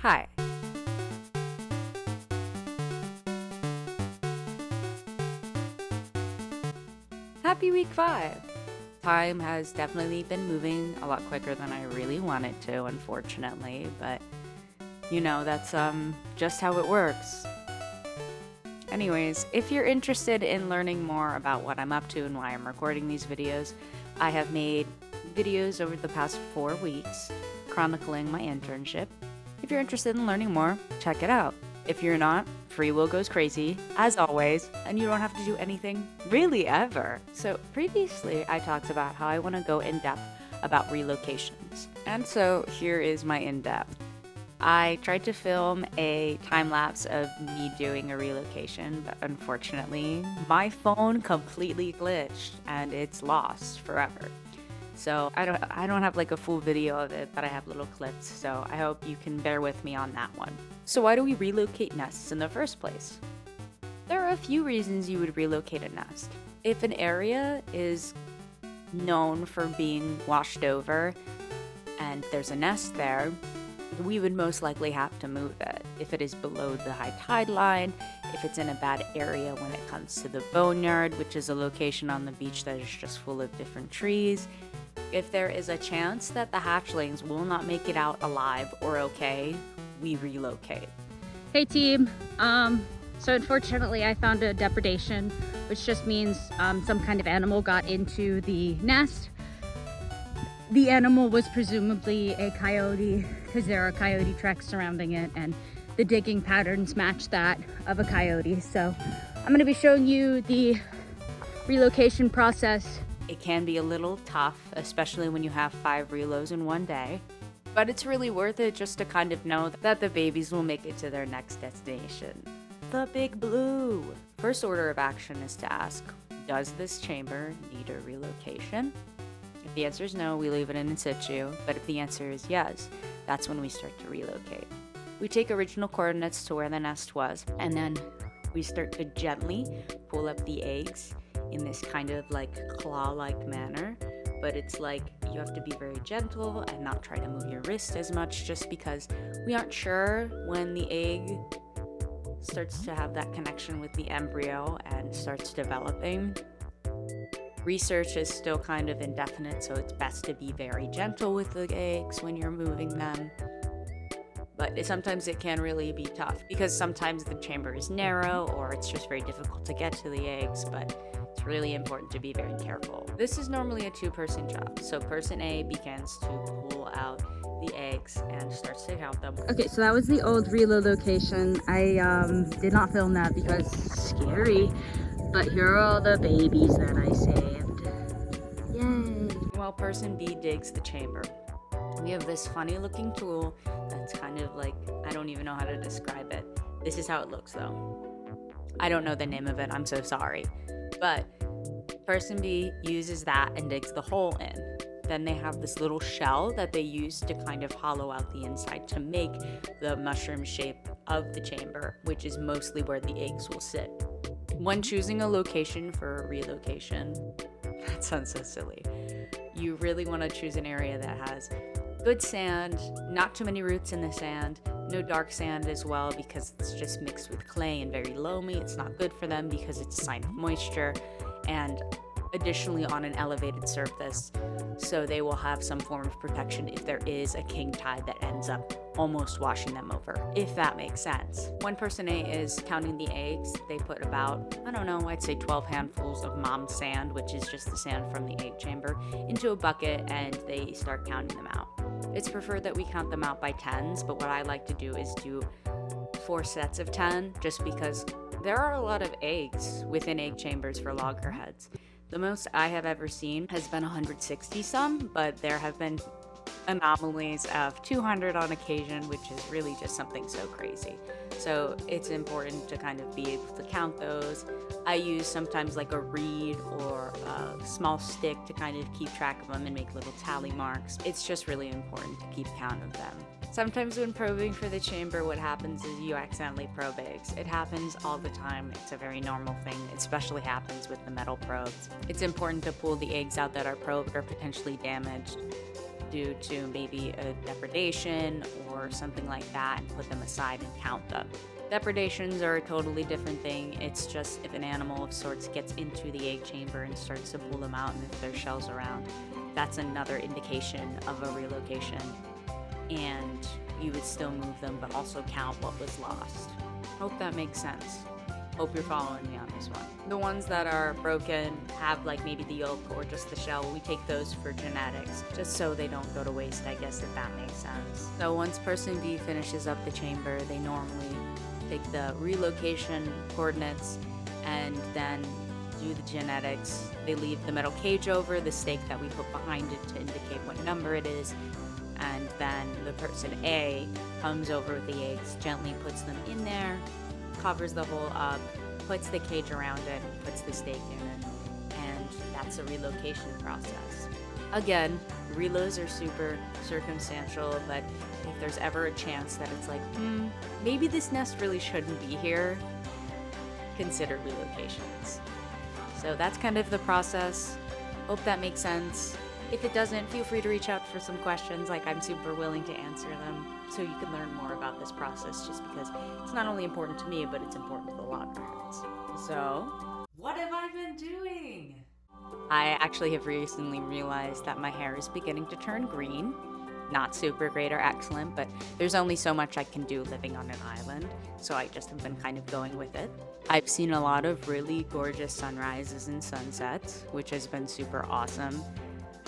Hi. Happy week 5. Time has definitely been moving a lot quicker than I really wanted to, unfortunately, but that's just how it works. Anyways, if you're interested in learning more about what I'm up to and why I'm recording these videos, I have made videos over the past 4 weeks chronicling my internship. If you're interested in learning more, check it out. If you're not, free will goes crazy, as always, and you don't have to do anything really ever. So previously, I talked about how I want to go in depth about relocations. And so here is my in-depth. I tried to film a time lapse of me doing a relocation, but unfortunately, my phone completely glitched and it's lost forever. So I don't have like a full video of it, but I have little clips, so I hope you can bear with me on that one. So why do we relocate nests in the first place? There are a few reasons you would relocate a nest. If an area is known for being washed over and there's a nest there, we would most likely have to move it. If it is below the high tide line, if it's in a bad area when it comes to the boneyard, which is a location on the beach that is just full of different trees, if there is a chance that the hatchlings will not make it out alive or okay, we relocate. Hey team, so unfortunately I found a depredation, which just means some kind of animal got into the nest. The animal was presumably a coyote because there are coyote tracks surrounding it and the digging patterns match that of a coyote. So I'm going to be showing you the relocation process. It can be a little tough, especially when you have 5 relos in one day, but it's really worth it just to kind of know that the babies will make it to their next destination. The Big Blue. First order of action is to ask, does this chamber need a relocation? If the answer is no, we leave it in situ, but if the answer is yes, that's when we start to relocate. We take original coordinates to where the nest was, and then we start to gently pull up the eggs in this kind of like claw-like manner, but it's like you have to be very gentle and not try to move your wrist as much just because we aren't sure when the egg starts to have that connection with the embryo and starts developing. Research is still kind of indefinite, so it's best to be very gentle with the eggs when you're moving them. But sometimes it can really be tough because sometimes the chamber is narrow or it's just very difficult to get to the eggs, but it's really important to be very careful. This is normally a 2-person job, so person A begins to pull out the eggs and starts to count them. Okay, so that was the old reload location. I did not film that because it's scary, but here are all the babies that I saved. Yay! While person B digs the chamber, we have this funny looking tool that's kind of like, I don't even know how to describe it. This is how it looks though. I don't know the name of it, I'm so sorry. But person B uses that and digs the hole in. Then they have this little shell that they use to kind of hollow out the inside to make the mushroom shape of the chamber, which is mostly where the eggs will sit. When choosing a location for a relocation, that sounds so silly, you really want to choose an area that has good sand, not too many roots in the sand, no dark sand as well because it's just mixed with clay and very loamy. It's not good for them because it's a sign of moisture, and additionally on an elevated surface, so they will have some form of protection if there is a king tide that ends up almost washing them over, if that makes sense. When person A is counting the eggs, they put about, I'd say 12 handfuls of mom sand, which is just the sand from the egg chamber, into a bucket and they start counting them out. It's preferred that we count them out by 10s, but what I like to do is do 4 sets of 10 just because there are a lot of eggs within egg chambers for loggerheads. The most I have ever seen has been 160 some, but there have been anomalies of 200 on occasion, which is really just something so crazy. So it's important to kind of be able to count those. I use sometimes like a reed or a small stick to kind of keep track of them and make little tally marks. It's just really important to keep count of them. Sometimes when probing for the chamber, what happens is you accidentally probe eggs. It happens all the time. It's a very normal thing. It especially happens with the metal probes. It's important to pull the eggs out that are probed or potentially damaged. due to maybe a depredation or something like that and put them aside and count them. Depredations are a totally different thing. It's just if an animal of sorts gets into the egg chamber and starts to pull them out, and if there's shells around, that's another indication of a relocation. And you would still move them, but also count what was lost. Hope that makes sense. Hope you're following me on this one. The ones that are broken, have like maybe the yolk or just the shell, we take those for genetics, just so they don't go to waste, I guess, if that makes sense. So once person B finishes up the chamber, they normally take the relocation coordinates and then do the genetics. They leave the metal cage over the stake that we put behind it to indicate what number it is, and then the person A comes over with the eggs, gently puts them in there, covers the hole up, puts the cage around it, puts the stake in it, and that's a relocation process. Again, relos are super circumstantial, but if there's ever a chance that it's like, maybe this nest really shouldn't be here, consider relocations. So that's kind of the process. Hope that makes sense. If it doesn't, feel free to reach out for some questions. Like, I'm super willing to answer them so you can learn more about this process, just because it's not only important to me, but it's important to the Loggerheads. So, what have I been doing? I actually have recently realized that my hair is beginning to turn green. Not super great or excellent, but there's only so much I can do living on an island, so I just have been kind of going with it. I've seen a lot of really gorgeous sunrises and sunsets, which has been super awesome.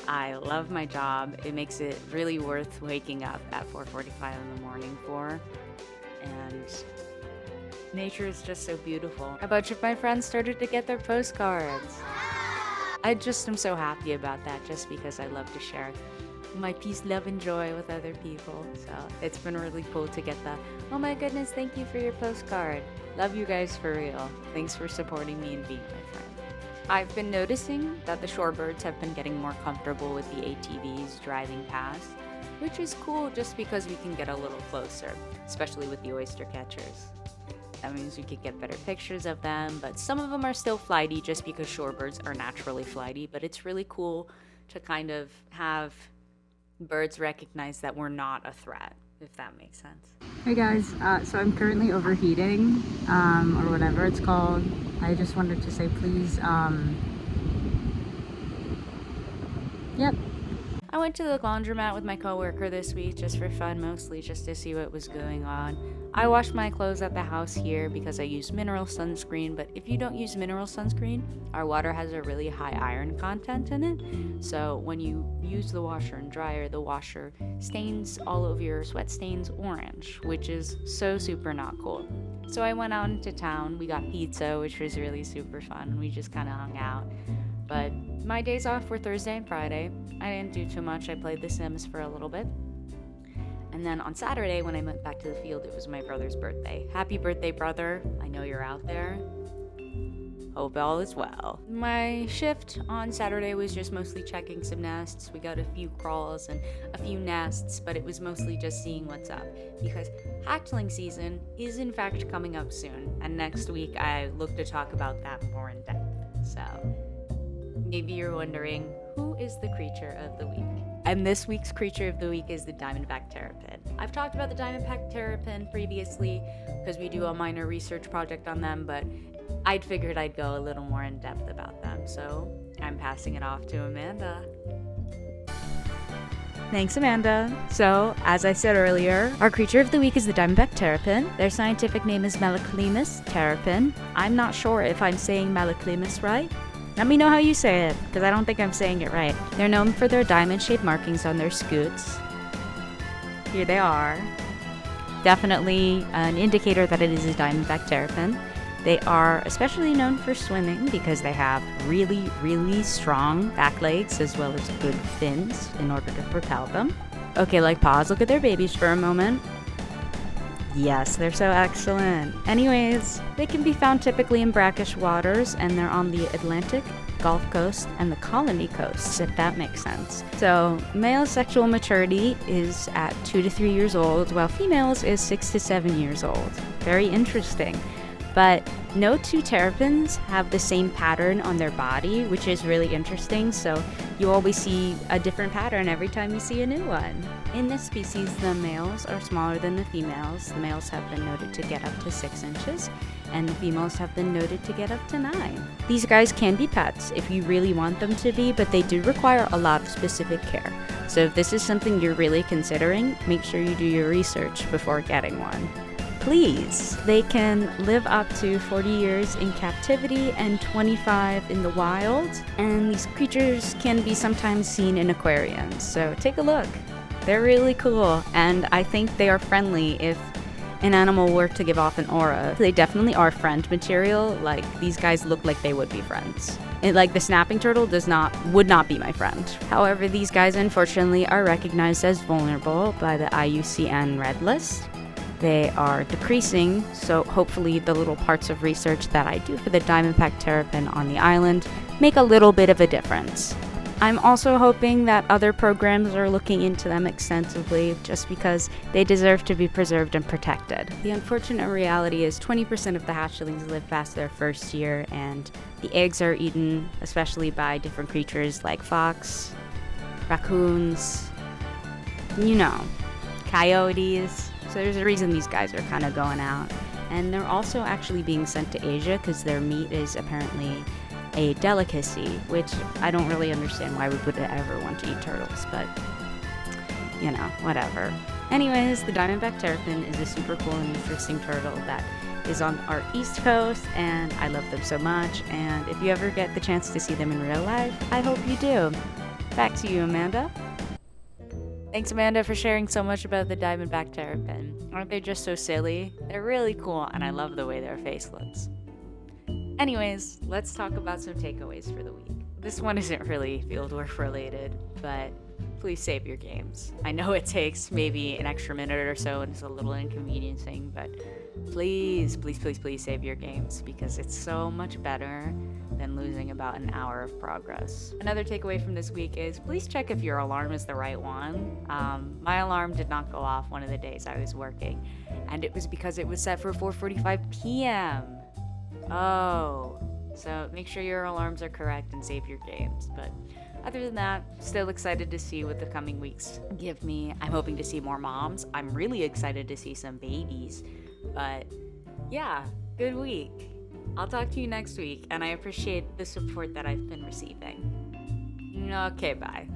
I love my job. It makes it really worth waking up at 4:45 in the morning for, and nature is just so beautiful. A bunch of my friends started to get their postcards. I just am so happy about that, just because I love to share my peace, love, and joy with other people. So it's been really cool to get the, oh my goodness, thank you for your postcard. Love you guys for real. Thanks for supporting me and being my friend. I've been noticing that the shorebirds have been getting more comfortable with the ATVs driving past, which is cool just because we can get a little closer, especially with the oyster catchers. That means we could get better pictures of them, but some of them are still flighty just because shorebirds are naturally flighty, but it's really cool to kind of have birds recognize that we're not a threat, if that makes sense. Hey guys, so I'm currently overheating, or whatever it's called. I just wanted to say please, yep. I went to the laundromat with my coworker this week just for fun, mostly just to see what was going on. I washed my clothes at the house here because I use mineral sunscreen, but if you don't use mineral sunscreen, our water has a really high iron content in it. So when you use the washer and dryer, the washer stains all of your sweat stains orange, which is so super not cool. So I went out into town, we got pizza, which was really super fun, and we just kind of hung out. But my days off were Thursday and Friday. I didn't do too much. I played The Sims for a little bit. And then on Saturday, when I went back to the field, it was my brother's birthday. Happy birthday, brother. I know you're out there. Hope all is well. My shift on Saturday was just mostly checking some nests. We got a few crawls and a few nests, but it was mostly just seeing what's up, because hatchling season is in fact coming up soon. And next week, I look to talk about that more in depth. So maybe you're wondering, who is the creature of the week? And this week's creature of the week is the diamondback terrapin. I've talked about the diamondback terrapin previously because we do a minor research project on them, but I'd figured I'd go a little more in depth about them, so I'm passing it off to Amanda. Thanks, Amanda. So, as I said earlier, our creature of the week is the diamondback terrapin. Their scientific name is Malaclemus terrapin. I'm not sure if I'm saying Malaclemus right. Let me know how you say it, because I don't think I'm saying it right. They're known for their diamond-shaped markings on their scutes. Here they are. Definitely an indicator that it is a diamondback terrapin. They are especially known for swimming because they have really, really strong back legs as well as good fins in order to propel them. Okay, like pause, look at their babies for a moment. Yes, they're so excellent. Anyways, they can be found typically in brackish waters, and they're on the Atlantic, Gulf Coast, and the Colony coasts, if that makes sense. So, male sexual maturity is at 2 to 3 years old, while females is 6 to 7 years old. Very interesting. but no two terrapins have the same pattern on their body, which is really interesting. So you always see a different pattern every time you see a new one. In this species, the males are smaller than the females. The males have been noted to get up to 6 inches, and the females have been noted to get up to 9. These guys can be pets if you really want them to be, but they do require a lot of specific care. So if this is something you're really considering, make sure you do your research before getting one. Please. They can live up to 40 years in captivity and 25 in the wild, and these creatures can be sometimes seen in aquariums, so take a look. They're really cool, and I think they are friendly if an animal were to give off an aura. They definitely are friend material. Like, these guys look like they would be friends. Like, the snapping turtle would not be my friend. However, these guys unfortunately are recognized as vulnerable by the IUCN Red List. They are decreasing, so hopefully the little parts of research that I do for the diamondback terrapin on the island make a little bit of a difference. I'm also hoping that other programs are looking into them extensively just because they deserve to be preserved and protected. The unfortunate reality is 20% of the hatchlings live past their first year, and the eggs are eaten, especially by different creatures like fox, raccoons, coyotes. So there's a reason these guys are kind of going out. And they're also actually being sent to Asia because their meat is apparently a delicacy, which I don't really understand why we would ever want to eat turtles, but whatever. Anyways, the diamondback terrapin is a super cool and interesting turtle that is on our east coast, and I love them so much. And if you ever get the chance to see them in real life, I hope you do. Back to you, Amanda. Thanks, Amanda, for sharing so much about the diamondback terrapin. Aren't they just so silly? They're really cool, and I love the way their face looks. Anyways, let's talk about some takeaways for the week. This one isn't really fieldwork related, but please save your games. I know it takes maybe an extra minute or so and it's a little inconveniencing, but please save your games because it's so much better than losing about an hour of progress. Another takeaway from this week is please check if your alarm is the right one. My alarm did not go off one of the days I was working, and it was because it was set for 4:45 p.m. Oh, so make sure your alarms are correct and save your games. But other than that, still excited to see what the coming weeks give me. I'm hoping to see more moms. I'm really excited to see some babies. But yeah, good week. I'll talk to you next week, and I appreciate the support that I've been receiving. Okay, bye.